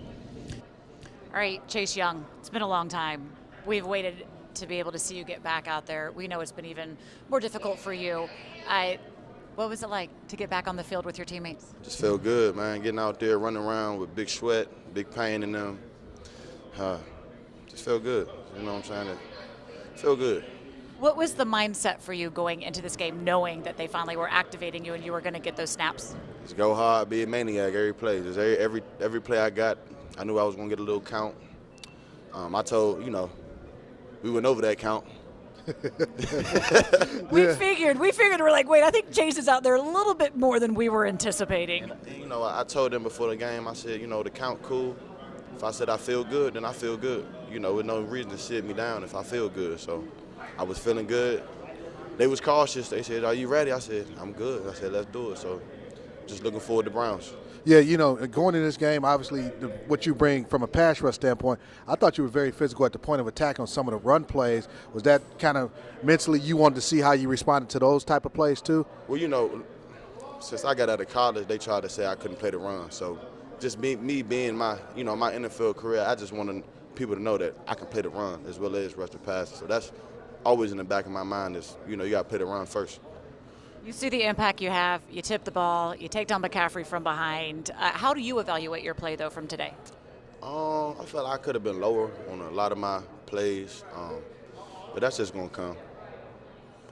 Speaker 21: All right, Chase Young, it's been a long time. We've waited to be able to see you get back out there. We know it's been even more difficult for you. What was it like to get back on the field with your teammates?
Speaker 14: Just feel good, man. Getting out there, running around with big sweat, big pain in them. Just feel good. You know what I'm saying? Feel good.
Speaker 21: What was the mindset for you going into this game, knowing that they finally were activating you and you were going to get those snaps?
Speaker 14: Just go hard, be a maniac every play. Just every play I got, I knew I was going to get a little count. I told, we went over that count.
Speaker 21: We figured. We're like, wait, I think Chase is out there a little bit more than we were anticipating.
Speaker 14: And, I told them before the game, I said, the count cool. If I said I feel good, then I feel good. With no reason to sit me down if I feel good. So I was feeling good. They was cautious. They said, are you ready? I said, I'm good. I said, let's do it. So just looking forward to Browns.
Speaker 23: Yeah, going in this game, obviously, what you bring from a pass rush standpoint, I thought you were very physical at the point of attack on some of the run plays. Was that kind of mentally you wanted to see how you responded to those type of plays too?
Speaker 14: Well, since I got out of college, they tried to say I couldn't play the run. So just me being my, my NFL career, I just wanted people to know that I can play the run as well as rush the passer. So that's always in the back of my mind is, you got to play the run first.
Speaker 21: You see the impact you have. You tip the ball. You take down McCaffrey from behind. How do you evaluate your play, though, from today?
Speaker 14: I felt I could have been lower on a lot of my plays, but that's just going to come.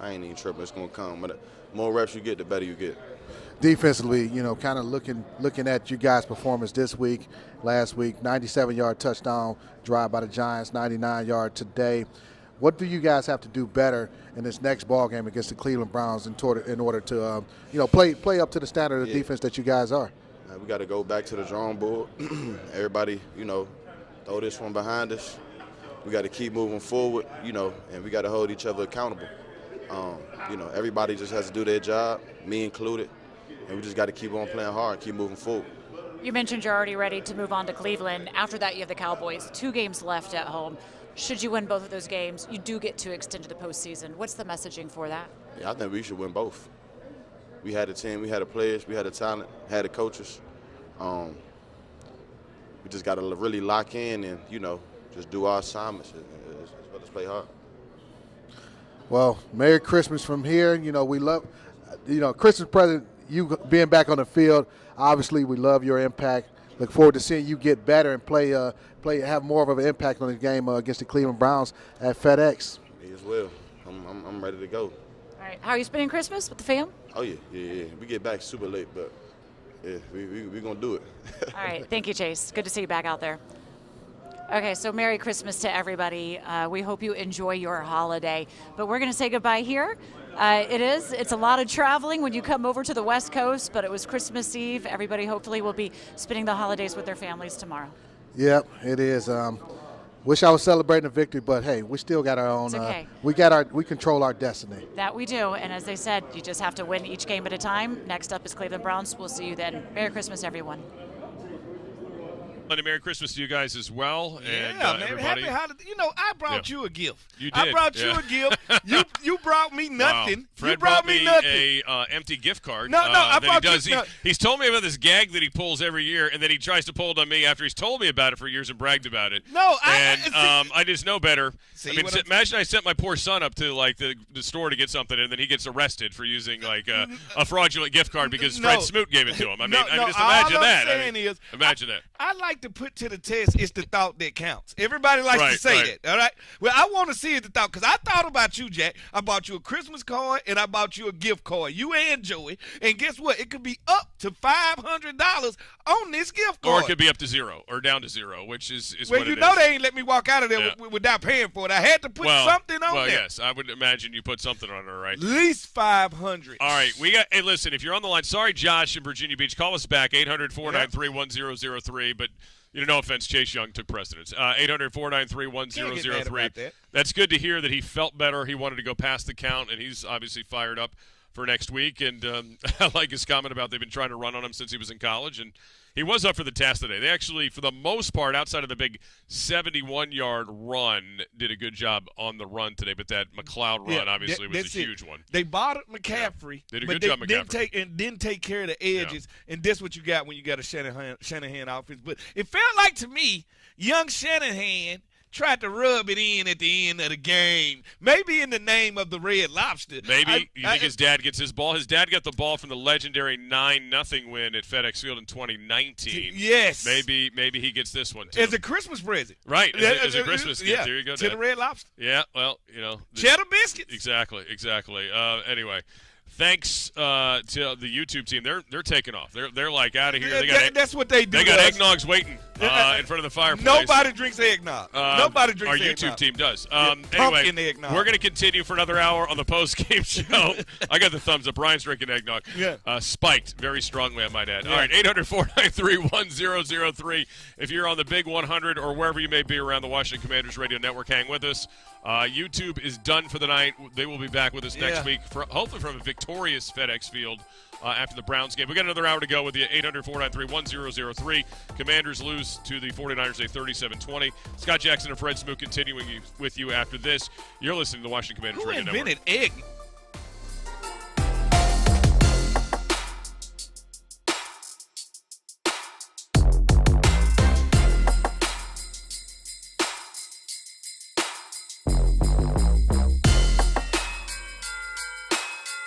Speaker 14: I ain't even tripping. It's going to come. But the more reps you get, the better you get.
Speaker 23: Defensively, kind of looking at you guys' performance this week, last week, 97-yard touchdown drive by the Giants, 99-yard today. What do you guys have to do better in this next ball game against the Cleveland Browns in order to, play up to the standard of defense that you guys are?
Speaker 14: We got to go back to the drawing board. Everybody, throw this one behind us. We got to keep moving forward, and we got to hold each other accountable. You know, everybody just has to do their job, me included, and we just got to keep on playing hard, keep moving forward.
Speaker 21: You mentioned you're already ready to move on to Cleveland. After that, you have the Cowboys. 2 games left at home. Should you win both of those games, you do get to extend to the postseason. What's the messaging for that?
Speaker 14: Yeah, I think we should win both. We had the team, we had the players, we had the talent, had the coaches. We just got to really lock in and, you know, just do our assignments as well as play hard.
Speaker 23: Well, Merry Christmas from here. You know, we love, Christmas present, you being back on the field. Obviously, we love your impact. Look forward to seeing you get better and have more of an impact on the game against the Cleveland Browns at FedEx.
Speaker 14: Me as well. I'm ready to go.
Speaker 21: All right. How are you spending Christmas with the fam?
Speaker 14: Oh, yeah. We get back super late, but, yeah, we're going to do it.
Speaker 21: All right. Thank you, Chase. Good to see you back out there. Okay, so Merry Christmas to everybody. We hope you enjoy your holiday. But we're going to say goodbye here. It's a lot of traveling when you come over to the West Coast, but it was Christmas Eve. Everybody hopefully will be spending the holidays with their families tomorrow.
Speaker 23: Yep, it is. Wish I was celebrating a victory, but hey, we still got our own.
Speaker 21: It's okay.
Speaker 23: We control our destiny.
Speaker 21: That we do, and as they said, you just have to win each game at a time. Next up is Cleveland Browns. We'll see you then. Merry Christmas, everyone.
Speaker 2: Merry Christmas to you guys as well. And,
Speaker 3: man.
Speaker 2: everybody.
Speaker 3: Happy holiday. You know, I brought you a gift.
Speaker 2: You did.
Speaker 3: I brought you a gift. You brought me nothing.
Speaker 2: Wow. Fred
Speaker 3: you brought me nothing.
Speaker 2: a empty gift card.
Speaker 3: No, I brought you.
Speaker 2: He's told me about this gag that he pulls every year, and then he tries to pull it on me after he's told me about it for years and bragged about it.
Speaker 3: No,
Speaker 2: I just know better. Imagine I sent my poor son up to like the store to get something, and then he gets arrested for using like a fraudulent gift card because Fred Smoot gave it to him. I mean, just imagine that. Imagine that.
Speaker 3: I like to put to the test. It's the thought that counts. Everybody likes to say that, all right? Well, I want to see the thought because I thought about you, Jack. I bought you a Christmas card and I bought you a gift card, you and Joey. And guess what? It could be up to $500 on this gift card.
Speaker 2: Or it could be up to 0 or down to 0, which is
Speaker 3: well,
Speaker 2: what
Speaker 3: you
Speaker 2: it
Speaker 3: know
Speaker 2: is.
Speaker 3: they ain't let me walk out of there without paying for it. I had to put something on there.
Speaker 2: Well, yes, I would imagine you put something on there, right?
Speaker 3: At least 500.
Speaker 2: All right, hey, listen, if you're on the line, sorry, Josh in Virginia Beach, call us back, 800-493-1003, but no offense, Chase Young took precedence. 800-493-1003. That's good to hear that he felt better. He wanted to go past the count, and he's obviously fired up for next week. And I like his comment about they've been trying to run on him since he was in college, and he was up for the task today. They actually, for the most part, outside of the big 71-yard run, did a good job on the run today. But that McLeod run, obviously, was a huge one.
Speaker 3: They bottled McCaffrey.
Speaker 2: Did a good job, McCaffrey.
Speaker 3: Didn't take care of the edges. Yeah. And that's what you got when you got a Shanahan offense. But it felt like to me, young Shanahan tried to rub it in at the end of the game, maybe in the name of the Red Lobster.
Speaker 2: Maybe. You think his dad gets his ball? His dad got the ball from the legendary 9-0 win at FedEx Field in 2019.
Speaker 3: Yes.
Speaker 2: Maybe he gets this one, too.
Speaker 3: As a Christmas present.
Speaker 2: Right, as a Christmas gift.
Speaker 3: Yeah,
Speaker 2: there you go,
Speaker 3: to
Speaker 2: Dad.
Speaker 3: the Red Lobster.
Speaker 2: Yeah, well,
Speaker 3: cheddar biscuits.
Speaker 2: Exactly. Anyway. Thanks to the YouTube team. They're taking off. They're like out of here.
Speaker 3: That's what they do.
Speaker 2: They got eggnogs waiting in front of the fireplace.
Speaker 3: Nobody drinks eggnog. Nobody drinks
Speaker 2: eggnog. Our YouTube team does. Anyway,
Speaker 3: eggnog.
Speaker 2: We're going to continue for another hour on the post-game show. I got the thumbs up. Brian's drinking eggnog.
Speaker 3: Yeah.
Speaker 2: Spiked very strongly, I might add.
Speaker 3: Yeah.
Speaker 2: All right, 800-493-1003. If you're on the Big 100 or wherever you may be around the Washington Commanders Radio Network, hang with us. YouTube is done for the night. They will be back with us next week, hopefully from a victorious FedEx Field after the Browns game. We got another hour to go with you. 800-493-1003. Commanders lose to the 49ers, a 37-20. Scott Jackson and Fred Smoot continuing with you after this. You're listening to the Washington Commanders Radio Network.
Speaker 3: Who invented egg?